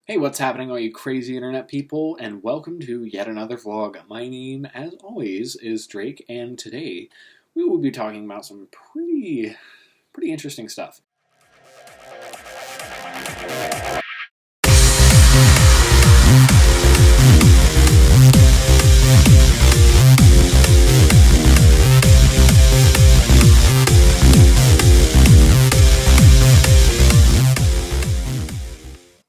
Hey, what's happening, all you crazy internet people, and welcome to yet another vlog. My name, as always, is Drake, and today we will be talking about some pretty interesting stuff.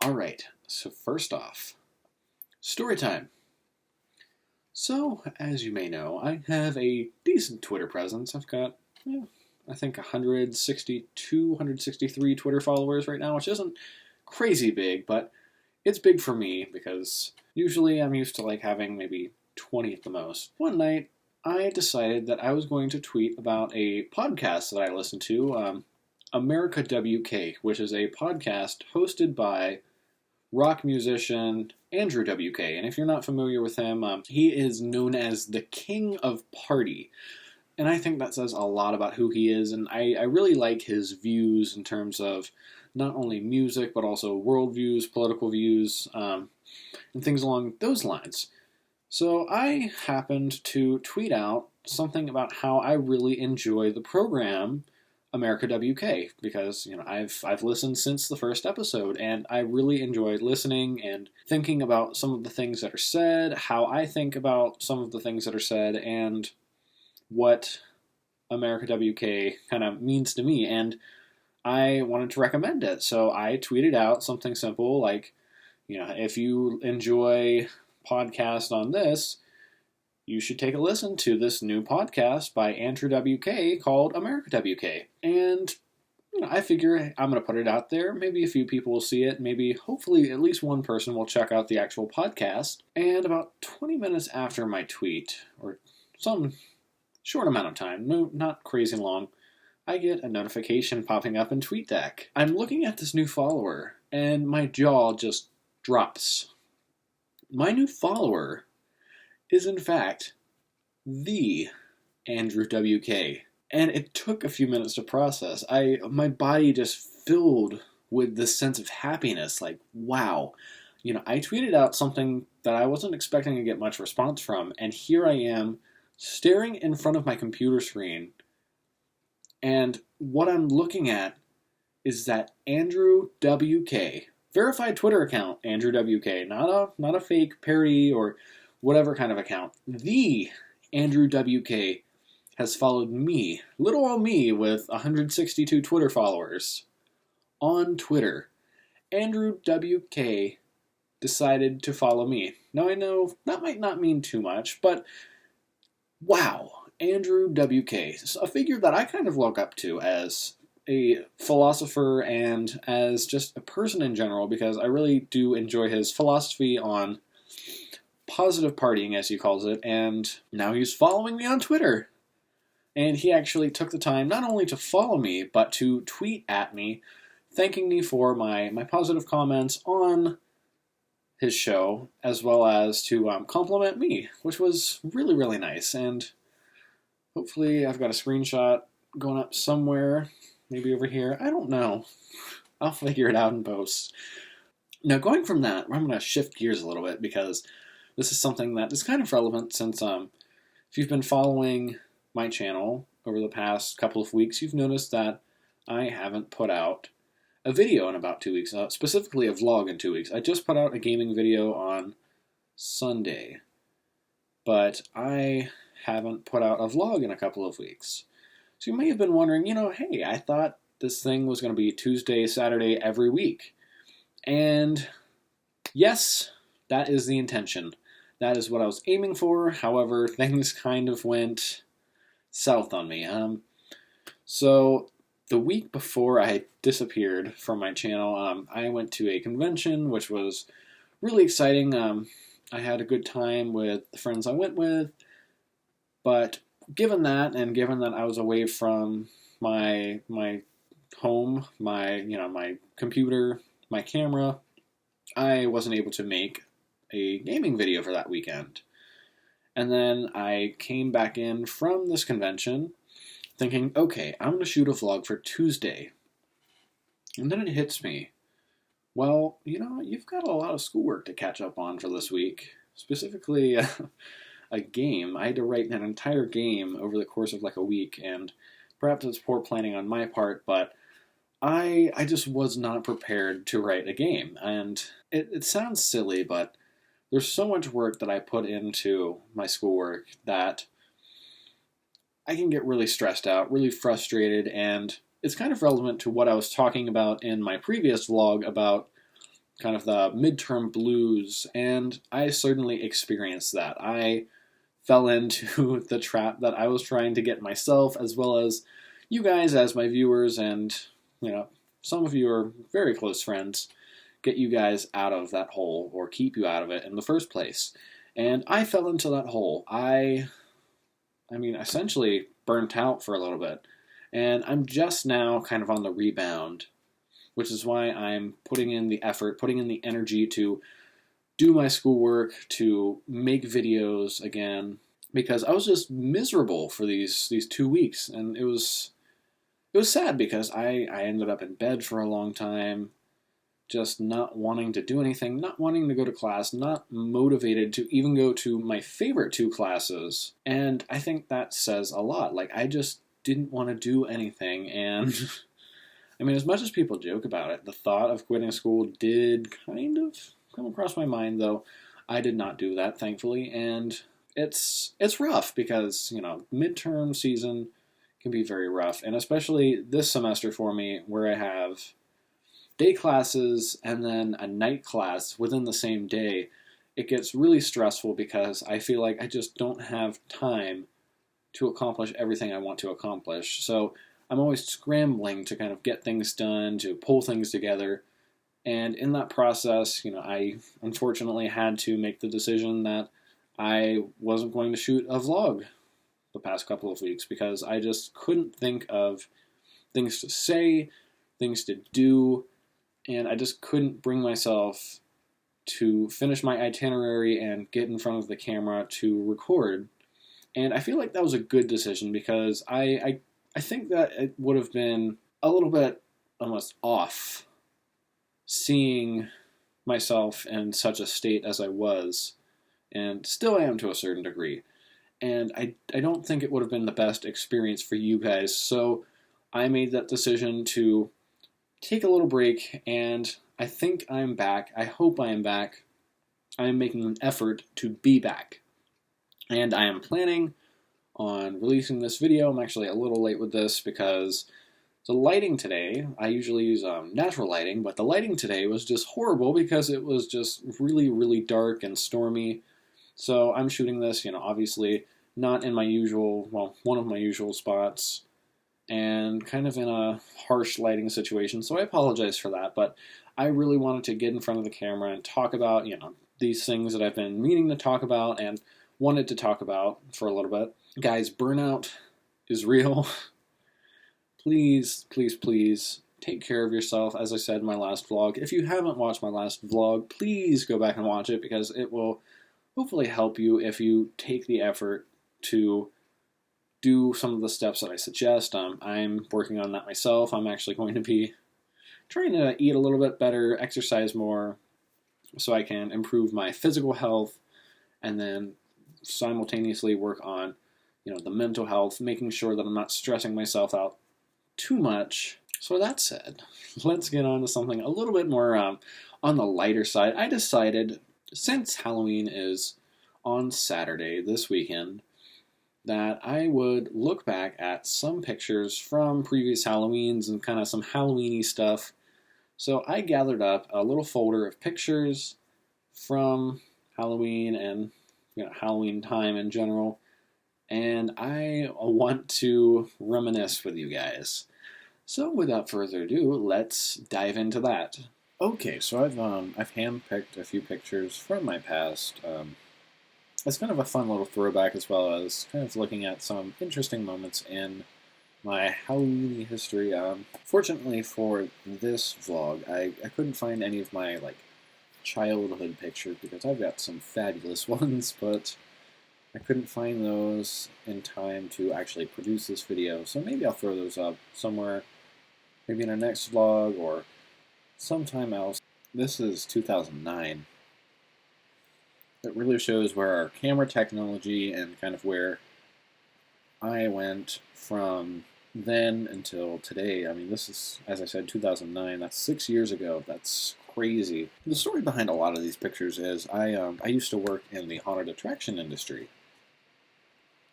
Alright, so first off, story time. So, as you may know, I have a decent Twitter presence. I've got, I think 162, 163 Twitter followers right now, which isn't crazy big, but it's big for me because usually I'm used to like having maybe 20 at the most. One night, I decided that I was going to tweet about a podcast that I listen to, America WK, which is a podcast hosted by rock musician Andrew WK. And if you're not familiar with him, he is known as the King of Party. And I think that says a lot about who he is, and I really like his views in terms of not only music, but also worldviews, political views, and things along those lines. So I happened to tweet out something about how I really enjoy the program America WK, because I've listened since the first episode, and I really enjoyed listening and thinking about some of the things that are said, how I think about some of the things that are said, and what America WK kind of means to me, and I wanted to recommend it. So I tweeted out something simple like, if you enjoy podcast on this, you should take a listen to this new podcast by Andrew WK called America WK. And I figure I'm going to put it out there. Maybe a few people will see it. Maybe, hopefully, at least one person will check out the actual podcast. And about 20 minutes after my tweet, or some short amount of time, no, not crazy long, I get a notification popping up in TweetDeck. I'm looking at this new follower, and my jaw just drops. My new follower is in fact the Andrew WK. And it took a few minutes to process. My body just filled with this sense of happiness, like, wow. I tweeted out something that I wasn't expecting to get much response from, and here I am staring in front of my computer screen, and what I'm looking at is that Andrew WK, verified Twitter account, Andrew WK, not a fake parody or whatever kind of account. The Andrew WK has followed me, little old me with 162 Twitter followers, on Twitter. Andrew WK decided to follow me. Now I know that might not mean too much, but wow, Andrew WK, a figure that I kind of look up to as a philosopher and as just a person in general, because I really do enjoy his philosophy on positive partying, as he calls it, and now he's following me on Twitter. And he actually took the time not only to follow me, but to tweet at me, thanking me for my positive comments on his show, as well as to compliment me, which was really, really nice. And hopefully I've got a screenshot going up somewhere, maybe over here. I don't know. I'll figure it out in post. Now, going from that, I'm going to shift gears a little bit, because this is something that is kind of relevant since if you've been following my channel over the past couple of weeks, you've noticed that I haven't put out a video in about 2 weeks, specifically a vlog in 2 weeks. I just put out a gaming video on Sunday, but I haven't put out a vlog in a couple of weeks. So you may have been wondering, hey, I thought this thing was going to be Tuesday, Saturday, every week. And yes, that is the intention. That is what I was aiming for. However, things kind of went south on me. So the week before I disappeared from my channel, I went to a convention, which was really exciting. I had a good time with the friends I went with, but given that, and given that I was away from my home, my computer, my camera, I wasn't able to make a gaming video for that weekend. And then I came back in from this convention thinking, okay, I'm going to shoot a vlog for Tuesday. And then it hits me, Well, you've got a lot of schoolwork to catch up on for this week. Specifically, a game. I had to write an entire game over the course of like a week, and perhaps it's poor planning on my part, but I just was not prepared to write a game. And it sounds silly, but there's so much work that I put into my schoolwork that I can get really stressed out, really frustrated, and it's kind of relevant to what I was talking about in my previous vlog about kind of the midterm blues, and I certainly experienced that. I fell into the trap that I was trying to get myself, as well as you guys as my viewers, and some of you are very close friends, get you guys out of that hole or keep you out of it in the first place. And I fell into that hole. I mean, essentially burnt out for a little bit. And I'm just now kind of on the rebound, which is why I'm putting in the effort, putting in the energy to do my schoolwork, to make videos again, because I was just miserable for these 2 weeks. And it was sad because I ended up in bed for a long time, just not wanting to do anything, not wanting to go to class, not motivated to even go to my favorite 2 classes. And I think that says a lot. Like, I just didn't want to do anything. And I mean, as much as people joke about it, the thought of quitting school did kind of come across my mind, though I did not do that, thankfully. And it's rough because, midterm season can be very rough. And especially this semester for me, where I have day classes and then a night class within the same day, it gets really stressful because I feel like I just don't have time to accomplish everything I want to accomplish. So I'm always scrambling to kind of get things done, to pull things together. And in that process, I unfortunately had to make the decision that I wasn't going to shoot a vlog the past couple of weeks because I just couldn't think of things to say, things to do, and I just couldn't bring myself to finish my itinerary and get in front of the camera to record. And I feel like that was a good decision because I think that it would have been a little bit almost off seeing myself in such a state as I was, and still am to a certain degree. And I don't think it would have been the best experience for you guys, so I made that decision to take a little break, and I think I'm back. I hope I am back. I am making an effort to be back. And I am planning on releasing this video. I'm actually a little late with this because the lighting today, I usually use natural lighting, but the lighting today was just horrible because it was just really, really dark and stormy. So I'm shooting this, obviously not in my usual, one of my usual spots, and kind of in a harsh lighting situation, so I apologize for that, but I really wanted to get in front of the camera and talk about, these things that I've been meaning to talk about and wanted to talk about for a little bit. Guys, burnout is real. Please, please, please take care of yourself, as I said in my last vlog. If you haven't watched my last vlog, please go back and watch it because it will hopefully help you if you take the effort to do some of the steps that I suggest. I'm working on that myself. I'm actually going to be trying to eat a little bit better, exercise more, so I can improve my physical health, and then simultaneously work on, the mental health, making sure that I'm not stressing myself out too much. So that said, let's get on to something a little bit more on the lighter side. I decided, since Halloween is on Saturday this weekend, that I would look back at some pictures from previous Halloweens and kind of some Halloween-y stuff. So I gathered up a little folder of pictures from Halloween and Halloween time in general, and I want to reminisce with you guys. So without further ado, let's dive into that. Okay, so I've handpicked a few pictures from my past. It's kind of a fun little throwback, as well as kind of looking at some interesting moments in my Halloween history. Fortunately for this vlog, I couldn't find any of my childhood pictures because I've got some fabulous ones, but I couldn't find those in time to actually produce this video. So maybe I'll throw those up somewhere, maybe in our next vlog or sometime else. this is 2009. It really shows where our camera technology and kind of where I went from then until today. I mean, this is, as I said, 2009. That's 6 years ago. That's crazy. The story behind a lot of these pictures is I used to work in the haunted attraction industry.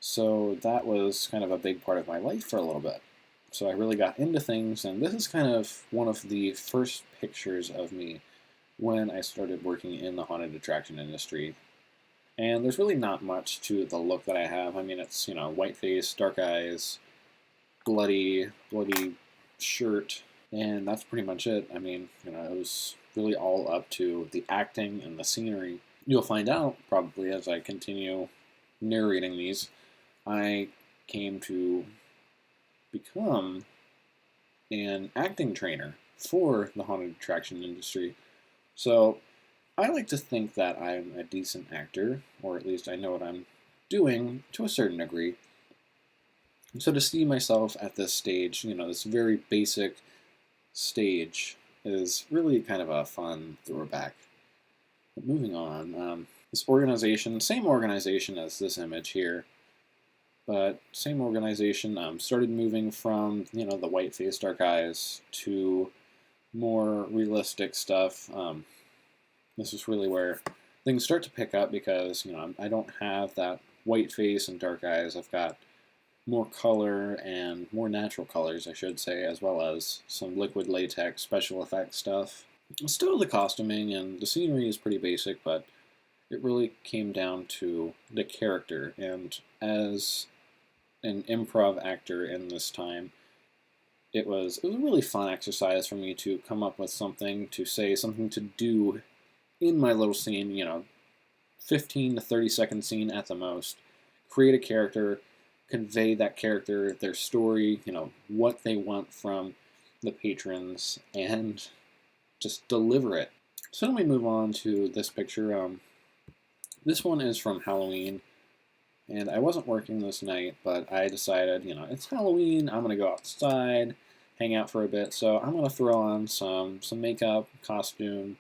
So that was kind of a big part of my life for a little bit. So I really got into things, and this is kind of one of the first pictures of me when I started working in the haunted attraction industry. And there's really not much to the look that I have. I mean, it's, white face, dark eyes, bloody shirt, and that's pretty much it. I mean, it was really all up to the acting and the scenery. You'll find out probably as I continue narrating these. I came to become an acting trainer for the haunted attraction industry. So I like to think that I'm a decent actor, or at least I know what I'm doing to a certain degree. And so to see myself at this stage, this very basic stage, is really kind of a fun throwback. But moving on, this organization, same organization as this image here, but same organization, started moving from, the white face, dark eyes to more realistic stuff. This is really where things start to pick up because, I don't have that white face and dark eyes. I've got more color and more natural colors, I should say, as well as some liquid latex special effects stuff. Still, the costuming and the scenery is pretty basic, but it really came down to the character. And as an improv actor in this time, it was a really fun exercise for me to come up with something to say, something to do in my little scene, 15 to 30 second scene at the most. Create a character, convey that character, their story, what they want from the patrons, and just deliver it. So then we move on to this picture. This one is from Halloween, and I wasn't working this night, but I decided, it's Halloween, I'm going to go outside, hang out for a bit, so I'm going to throw on some makeup, costume,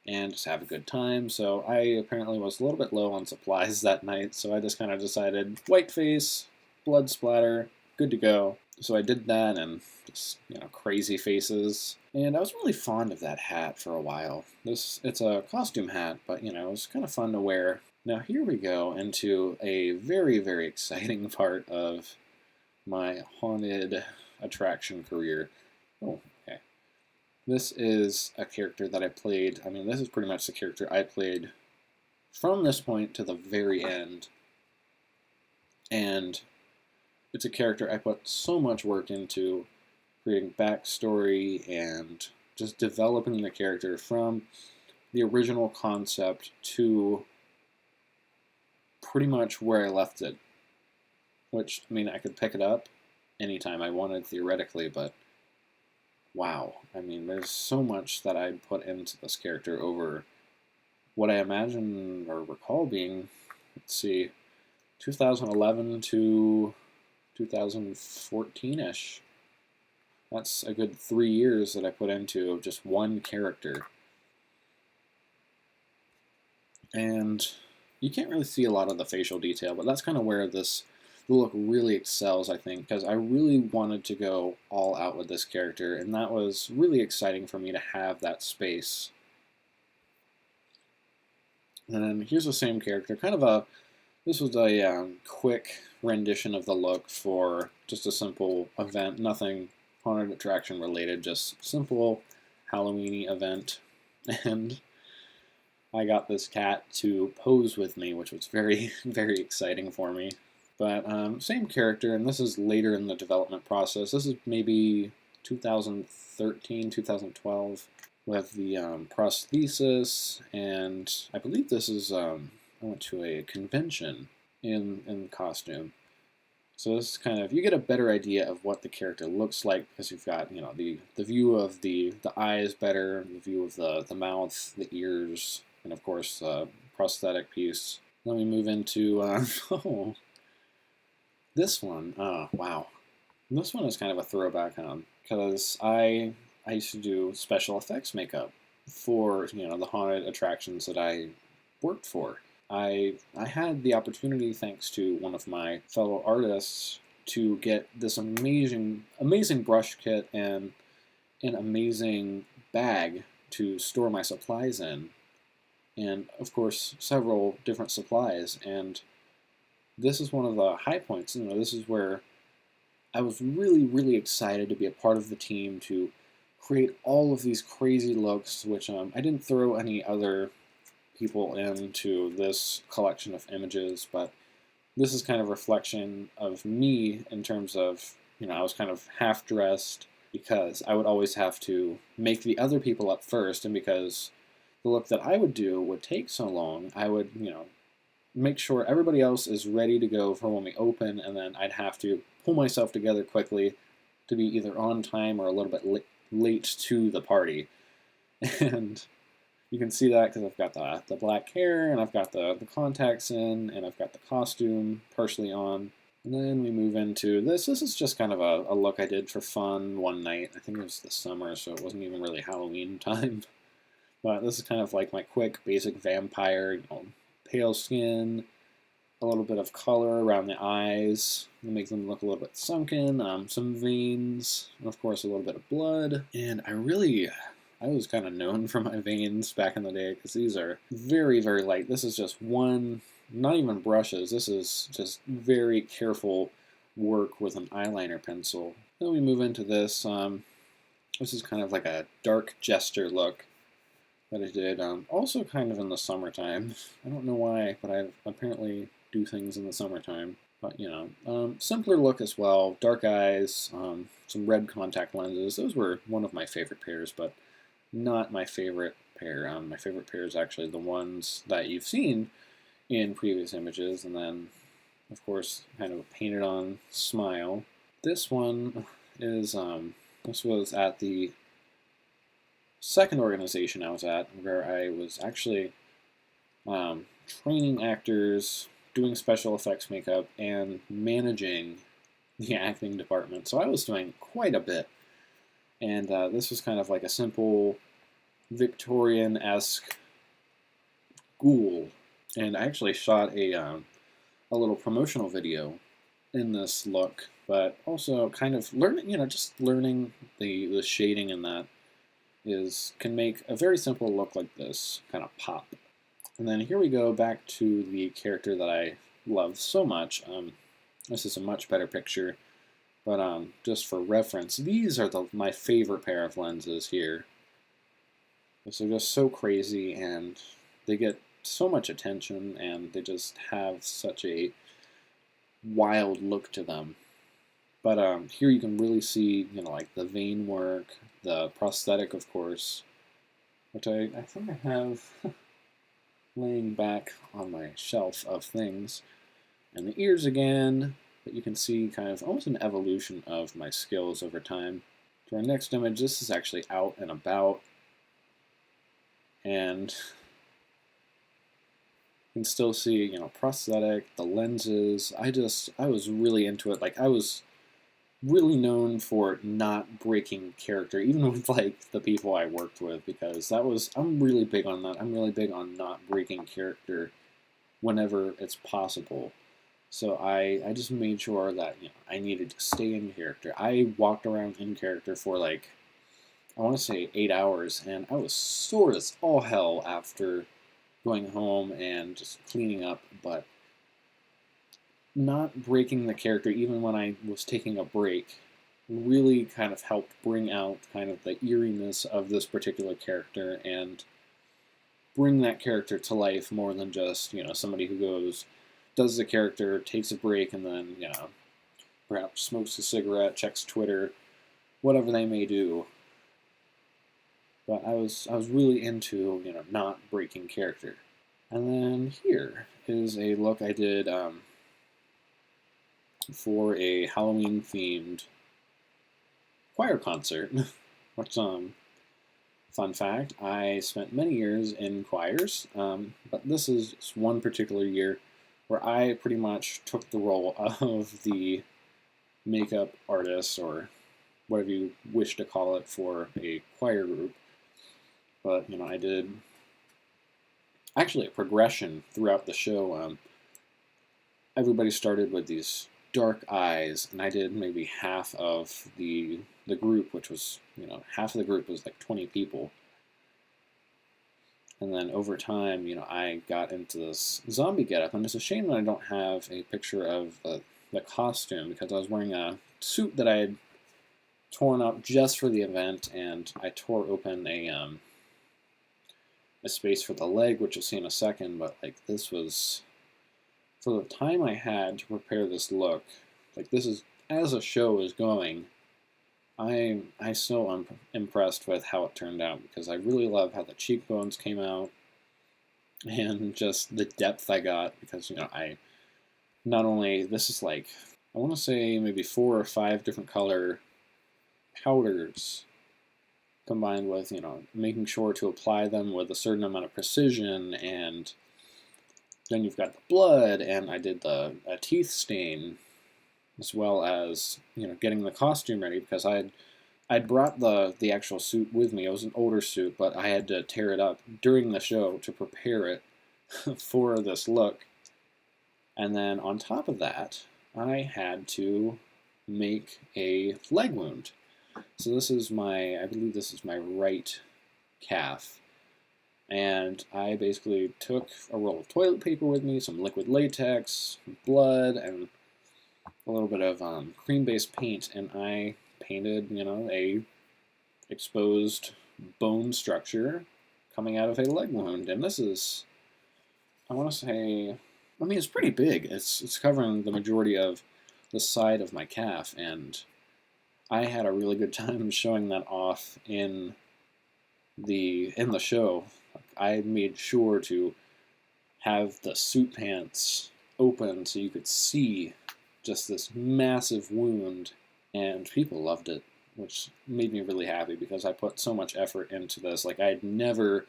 and just have a good time. So I apparently was a little bit low on supplies that night, so I just kind of decided, white face, blood splatter, good to go. So I did that, and just, crazy faces. And I was really fond of that hat for a while. It's a costume hat, but, it was kind of fun to wear. Now here we go into a very, very exciting part of my haunted attraction career. Oh, okay. This is a character that I played. I mean, this is pretty much the character I played from this point to the very end. And it's a character I put so much work into creating backstory and just developing the character from the original concept to pretty much where I left it. Which, I mean, I could pick it up anytime I wanted theoretically, but wow. I mean, there's so much that I put into this character over what I imagine or recall being, 2011 to 2014-ish. That's a good 3 years that I put into just one character. And you can't really see a lot of the facial detail, but that's kind of where the look really excels, I think, because I really wanted to go all out with this character, and that was really exciting for me to have that space. And then here's the same character, this was a quick rendition of the look for just a simple event, nothing haunted attraction related, just simple Halloween-y event. And I got this cat to pose with me, which was very, very exciting for me. But same character, and this is later in the development process. This is maybe 2013, 2012, with the prosthesis, and I believe this is, I went to a convention in costume. So this is kind of, you get a better idea of what the character looks like, because you've got, the view of the eyes better, the view of the mouth, the ears, and of course the prosthetic piece. Then we move into, this one. Oh, wow. This one is kind of a throwback, because I used to do special effects makeup for, the haunted attractions that I worked for. I had the opportunity, thanks to one of my fellow artists, to get this amazing brush kit and an amazing bag to store my supplies in, and of course several different supplies. And this is one of the high points. This is where I was really excited to be a part of the team to create all of these crazy looks, which I didn't throw any other people into this collection of images, but this is kind of a reflection of me in terms of, I was kind of half-dressed because I would always have to make the other people up first, and because the look that I would do would take so long, I would, make sure everybody else is ready to go for when we open, and then I'd have to pull myself together quickly to be either on time or a little bit late to the party. And you can see that because I've got the black hair, and I've got the contacts in, and I've got the costume partially on. And then we move into this. This is just kind of a look I did for fun one night. I think it was the summer, so it wasn't even really Halloween time. But this is kind of like my quick, basic vampire, pale skin, a little bit of color around the eyes to make them look a little bit sunken, some veins, and of course a little bit of blood. And I was kind of known for my veins back in the day because these are very light. This is just one, not even brushes, this is just very careful work with an eyeliner pencil. Then we move into this. This is kind of like a dark jester look that I did, also kind of in the summertime. I don't know why, but I apparently do things in the summertime. But, simpler look as well. Dark eyes, some red contact lenses. Those were one of my favorite pairs, but not my favorite pair. My favorite pair is actually the ones that you've seen in previous images, and then, of course, kind of a painted on smile. This one is, this was at the second organization I was at, where I was actually training actors, doing special effects makeup, and managing the acting department. So I was doing quite a bit. And this was kind of like a simple Victorian-esque ghoul. And I actually shot a little promotional video in this look, but also kind of learning, just learning the shading in that can make a very simple look like this kind of pop. And then here we go back to the character that I love so much. This is a much better picture, but just for reference, these are my favorite pair of lenses here. They're just so crazy, and they get so much attention, and they just have such a wild look to them. But here you can really see, like the vein work, the prosthetic, of course, which I think I have laying back on my shelf of things. And the ears again, but you can see kind of almost an evolution of my skills over time. To our next image, this is actually out and about. And you can still see, prosthetic, the lenses. I was really into it. Like, I was really known for not breaking character, even with like the people I worked with, because I'm really big on that. I'm really big on not breaking character whenever it's possible. So I just made sure that I needed to stay in character. I walked around in character for like, I want to say 8 hours, and I was sore as all hell after going home and just cleaning up, but not breaking the character even when I was taking a break really kind of helped bring out kind of the eeriness of this particular character and bring that character to life more than just, somebody who does the character, takes a break, and then, perhaps smokes a cigarette, checks Twitter, whatever they may do. But I was really into, not breaking character. And then here is a look I did for a Halloween-themed choir concert. Which, fun fact, I spent many years in choirs, but this is just one particular year where I pretty much took the role of the makeup artist, or whatever you wish to call it, for a choir group. But, you know, I did actually a progression throughout the show. Everybody started with these dark eyes, and I did maybe half of the group, which was, you know, half of the group was like 20 people. And then over time, you know, I got into this zombie getup, and it's a shame that I don't have a picture of the costume, because I was wearing a suit that I had torn up just for the event, and I tore open a space for the leg, which you'll see in a second. But like, this was, for the time I had to prepare this look, like, this is, as a show is going, I'm so impressed with how it turned out, because I really love how the cheekbones came out and just the depth I got, because, you know, I not only, this is like, I want to say maybe 4 or 5 different color powders combined with, you know, making sure to apply them with a certain amount of precision, and then you've got the blood, and I did a teeth stain, as well as, you know, getting the costume ready, because I'd brought the actual suit with me. It was an older suit, but I had to tear it up during the show to prepare it for this look. And then on top of that, I had to make a leg wound. So this is I believe this is my right calf. And I basically took a roll of toilet paper with me, some liquid latex, blood, and a little bit of cream-based paint, and I painted, you know, a exposed bone structure coming out of a leg wound. And this is, I want to say, I mean, it's pretty big. It's covering the majority of the side of my calf, and I had a really good time showing that off in the show. I made sure to have the suit pants open so you could see just this massive wound, and people loved it, which made me really happy, because I put so much effort into this. Like, I had never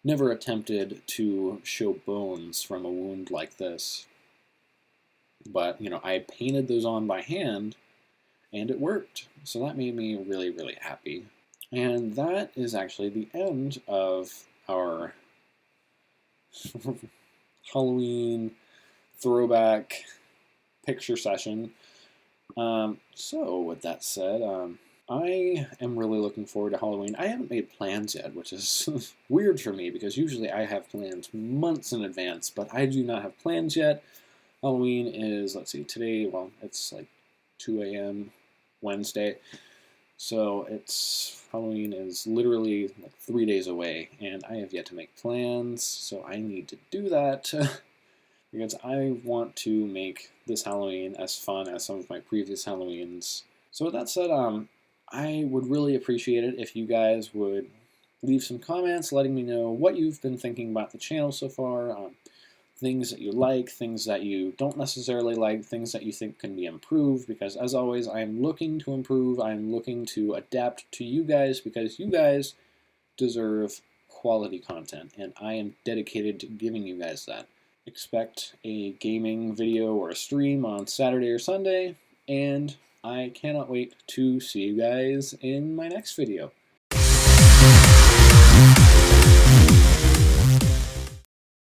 attempted to show bones from a wound like this, but, you know, I painted those on by hand, and it worked. So that made me really, really happy. And that is actually the end of our Halloween throwback picture session. So with that said, I am really looking forward to Halloween. I haven't made plans yet, which is weird for me, because usually I have plans months in advance, but I do not have plans yet. Halloween is, let's see, today, well, it's like 2 a.m. Wednesday, so Halloween is literally like 3 days away, and I have yet to make plans, so I need to do that. Because I want to make this Halloween as fun as some of my previous Halloweens. So with that said, I would really appreciate it if you guys would leave some comments letting me know what you've been thinking about the channel so far, things that you like, things that you don't necessarily like, things that you think can be improved, because as always, I'm looking to improve, I'm looking to adapt to you guys, because you guys deserve quality content, and I am dedicated to giving you guys that. Expect a gaming video or a stream on Saturday or Sunday, and I cannot wait to see you guys in my next video.